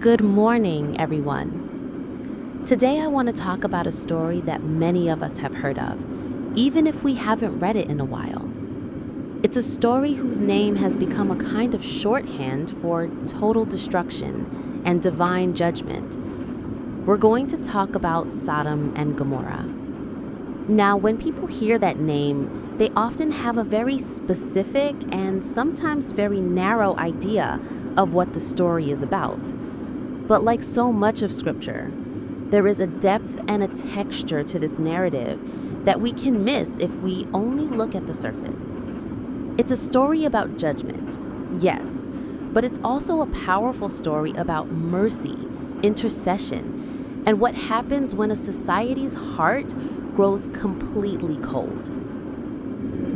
Good morning, everyone. Today I want to talk about a story that many of us have heard of, even if we haven't read it in a while. It's a story whose name has become a kind of shorthand for total destruction and divine judgment. We're going to talk about Sodom and Gomorrah. Now, when people hear that name, they often have a very specific and sometimes very narrow idea of what the story is about. But like so much of Scripture, there is a depth and a texture to this narrative that we can miss if we only look at the surface. It's a story about judgment, yes, but it's also a powerful story about mercy, intercession, and what happens when a society's heart grows completely cold.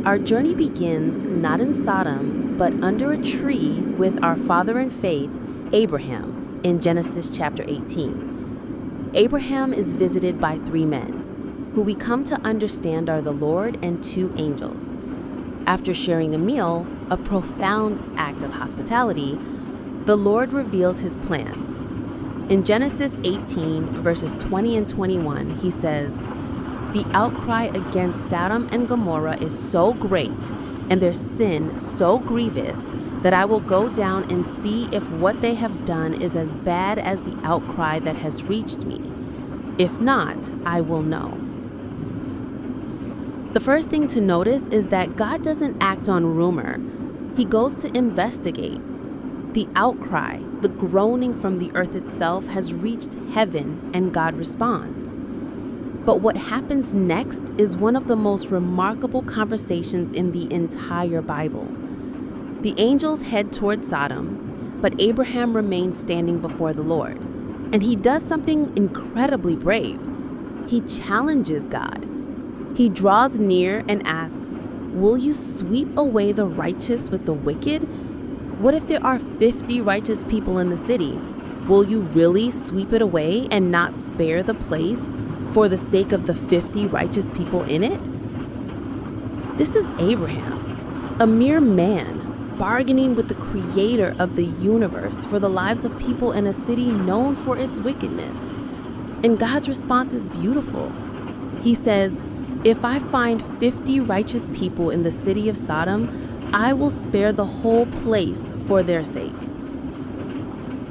Our journey begins not in Sodom, but under a tree with our father in faith, Abraham, in Genesis chapter 18. Abraham is visited by three men, who we come to understand are the Lord and two angels. After sharing a meal, a profound act of hospitality, the Lord reveals his plan. In Genesis 18, verses 20 and 21, he says, "The outcry against Sodom and Gomorrah is so great, and their sin so grievous, that I will go down and see if what they have done is as bad as the outcry that has reached me. If not, I will know." The first thing to notice is that God doesn't act on rumor. He goes to investigate. The outcry, the groaning from the earth itself, has reached heaven, and God responds. But what happens next is one of the most remarkable conversations in the entire Bible. The angels head toward Sodom, but Abraham remains standing before the Lord. And he does something incredibly brave. He challenges God. He draws near and asks, "Will you sweep away the righteous with the wicked? What if there are 50 righteous people in the city? Will you really sweep it away and not spare the place for the sake of the 50 righteous people in it?" This is Abraham, a mere man, bargaining with the creator of the universe for the lives of people in a city known for its wickedness. And God's response is beautiful. He says, "If I find 50 righteous people in the city of Sodom, I will spare the whole place for their sake."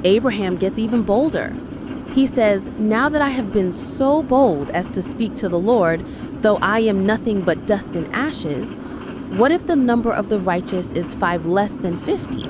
Abraham gets even bolder. He says, "Now that I have been so bold as to speak to the Lord, though I am nothing but dust and ashes, what if the number of the righteous is 5 less than 50?